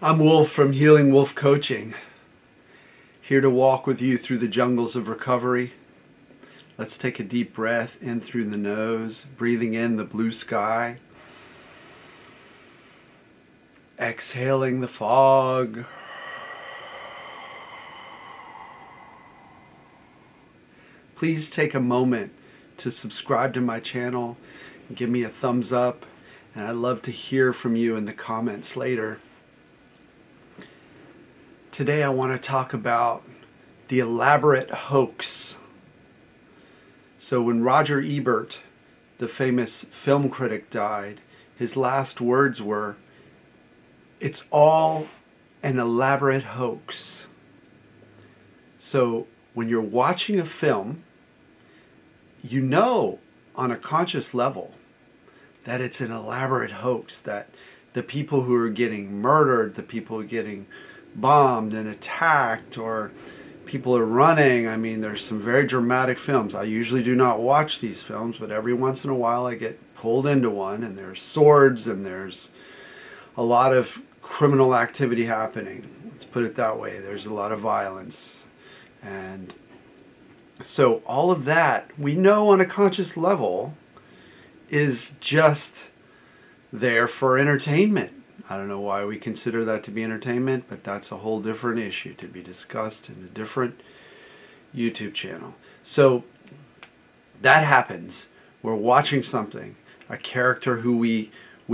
I'm Wolf from Healing Wolf Coaching, here to walk with you through the jungles of recovery. Let's take a deep breath in through the nose, breathing in the blue sky, exhaling the fog. Please take a moment to subscribe to my channel and give me a thumbs up, and I'd love to hear from you in the comments later. Today I want to talk about the elaborate hoax. So when Roger Ebert, the famous film critic, died, his last words were, "It's all an elaborate hoax." So when you're watching a film, you know on a conscious level that it's an elaborate hoax, that the people who are getting murdered, the people who are getting bombed and attacked, or people are running. I mean, there's some very dramatic films. I usually do not watch these films, but every once in a while I get pulled into one, and there's swords and there's a lot of criminal activity happening. Let's put it that way. There's a lot of violence. And so all of that, we know on a conscious level, is just there for entertainment. I don't know why we consider that to be entertainment, but that's a whole different issue to be discussed in a different YouTube channel. So that happens. We're watching something, a character who we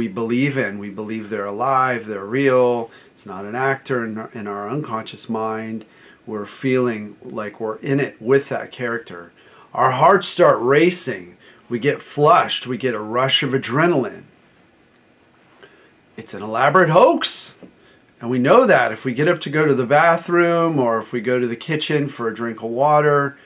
believe in. We believe they're alive, they're real. It's not an actor in our unconscious mind. We're feeling like we're in it with that character. Our hearts start racing. We get flushed. We get a rush of adrenaline. It's an elaborate hoax. And we know that if we get up to go to the bathroom, or if we go to the kitchen for a drink of water,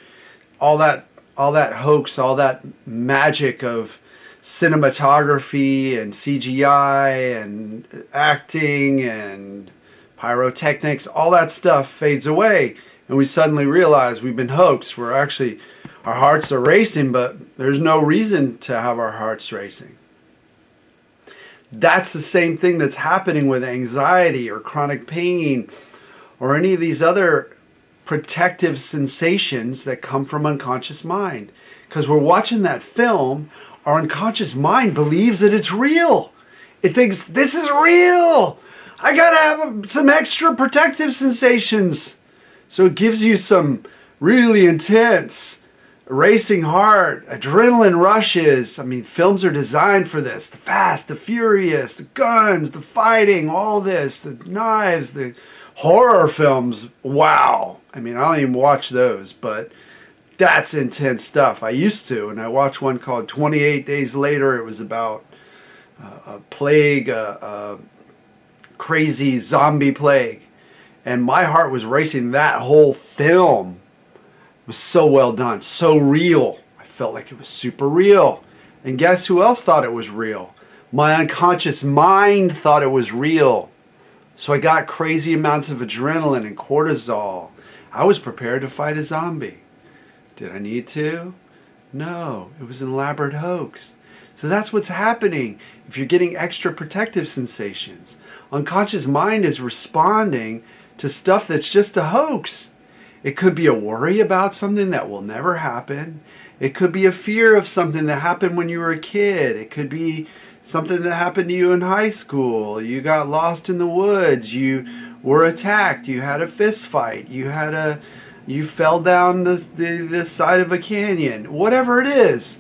all that hoax, all that magic of cinematography and CGI and acting and pyrotechnics, all that stuff fades away, and we suddenly realize we've been hoaxed. Our hearts are racing, but there's no reason to have our hearts racing. That's the same thing that's happening with anxiety or chronic pain or any of these other protective sensations that come from unconscious mind. Because we're watching that film, our unconscious mind believes that it's real. It thinks, this is real. I gotta have some extra protective sensations. So it gives you some really intense racing heart, adrenaline rushes. I mean, films are designed for this. The fast, the furious, the guns, the fighting, all this, the knives, the horror films. Wow. I mean, I don't even watch those, but that's intense stuff. I used to, and I watched one called 28 Days Later. It was about a plague, a crazy zombie plague. And my heart was racing. That whole film was so well done, so real. I felt like it was super real. And guess who else thought it was real? My unconscious mind thought it was real. So I got crazy amounts of adrenaline and cortisol. I was prepared to fight a zombie. Did I need to? No, it was an elaborate hoax. So that's what's happening if you're getting extra protective sensations. Unconscious mind is responding to stuff that's just a hoax. It could be a worry about something that will never happen. It could be a fear of something that happened when you were a kid. It could be something that happened to you in high school. You got lost in the woods. You were attacked. You had a fist fight. You fell down the side of a canyon. Whatever it is,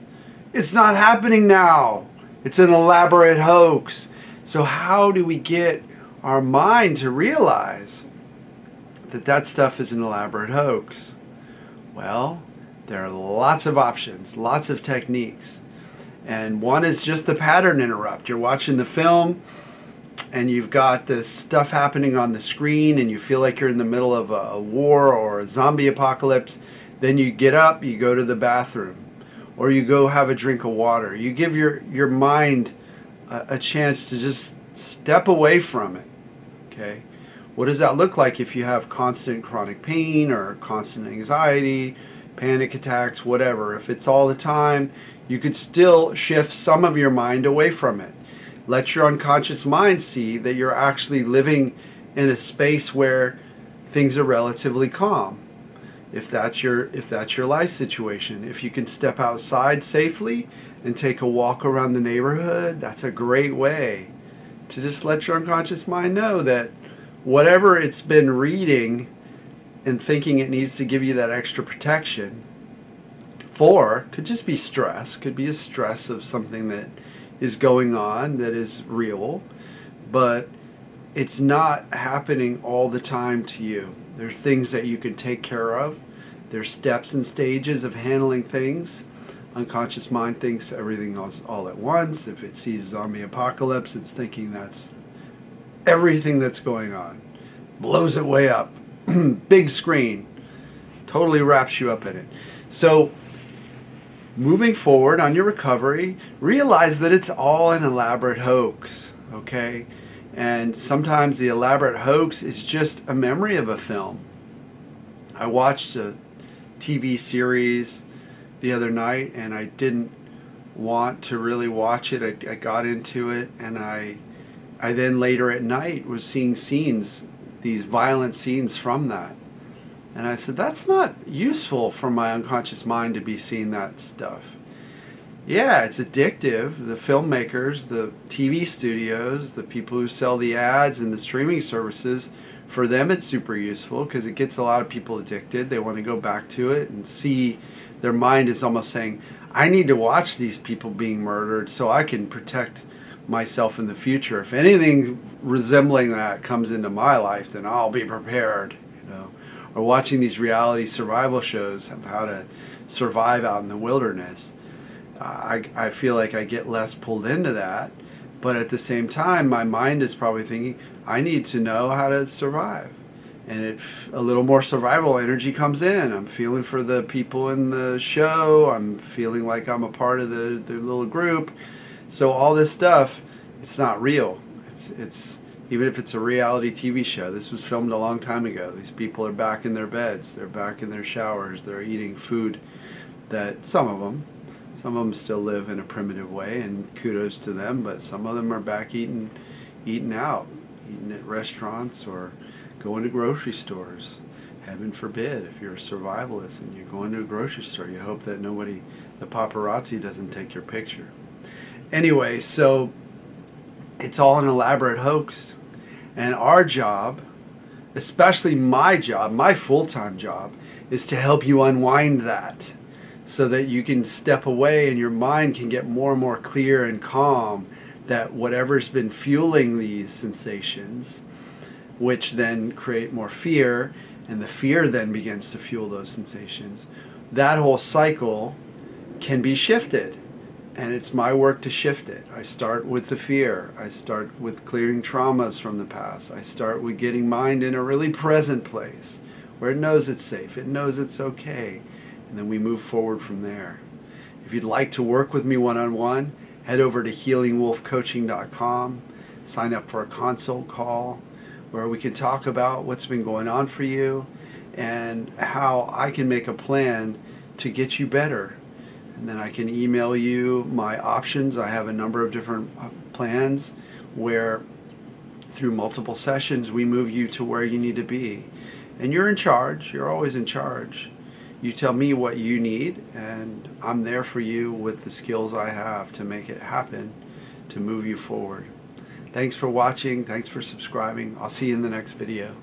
it's not happening now. It's an elaborate hoax. So how do we get our mind to realize that stuff is an elaborate hoax? Well, there are lots of options, lots of techniques. And one is just the pattern interrupt. You're watching the film and you've got this stuff happening on the screen and you feel like you're in the middle of a war or a zombie apocalypse. Then you get up, you go to the bathroom, or you go have a drink of water. You give your mind a chance to just step away from it. Okay? What does that look like if you have constant chronic pain or constant anxiety, panic attacks, whatever? If it's all the time, you could still shift some of your mind away from it. Let your unconscious mind see that you're actually living in a space where things are relatively calm. If that's your life situation, if you can step outside safely and take a walk around the neighborhood, that's a great way to just let your unconscious mind know that whatever it's been reading and thinking it needs to give you that extra protection for could just be stress, could be a stress of something that is going on that is real, but it's not happening all the time to you. There's things that you can take care of. There's steps and stages of handling things. Unconscious mind thinks everything else all at once. If it sees zombie apocalypse, it's thinking that's everything that's going on. Blows it way up. Big screen. Totally wraps you up in it. So moving forward on your recovery, realize that it's all an elaborate hoax, okay? And sometimes the elaborate hoax is just a memory of a film. I watched a TV series the other night and I didn't want to really watch it. I got into it, and I then later at night was seeing scenes, these violent scenes from that. And I said, that's not useful for my unconscious mind to be seeing that stuff. Yeah, it's addictive. The filmmakers, the TV studios, the people who sell the ads and the streaming services, for them it's super useful because it gets a lot of people addicted. They want to go back to it and see. Their mind is almost saying, I need to watch these people being murdered so I can protect myself in the future. If anything resembling that comes into my life, then I'll be prepared, Or watching these reality survival shows of how to survive out in the wilderness. I feel like I get less pulled into that, but at the same time, my mind is probably thinking, I need to know how to survive. And a little more survival energy comes in. I'm feeling for the people in the show. I'm feeling like I'm a part of the little group. So all this stuff, it's not real. It's even if it's a reality TV show. This was filmed a long time ago. These people are back in their beds. They're back in their showers. They're eating food that some of them still live in a primitive way, and kudos to them, but some of them are back eating out, eating at restaurants or going to grocery stores. Heaven forbid, if you're a survivalist and you're going to a grocery store, you hope that the paparazzi doesn't take your picture. Anyway, so it's all an elaborate hoax. And our job, especially my job, my full-time job, is to help you unwind that so that you can step away and your mind can get more and more clear and calm, that whatever's been fueling these sensations, which then create more fear, and the fear then begins to fuel those sensations, that whole cycle can be shifted. And it's my work to shift it. I start with the fear. I start with clearing traumas from the past. I start with getting mind in a really present place where it knows it's safe. It knows it's okay. And then we move forward from there. If you'd like to work with me one-on-one, head over to healingwolfcoaching.com. Sign up for a consult call where we can talk about what's been going on for you and how I can make a plan to get you better. And then I can email you my options. I have a number of different plans where through multiple sessions we move you to where you need to be. And you're in charge. You're always in charge. You tell me what you need, and I'm there for you with the skills I have to make it happen, to move you forward. Thanks for watching. Thanks for subscribing. I'll see you in the next video.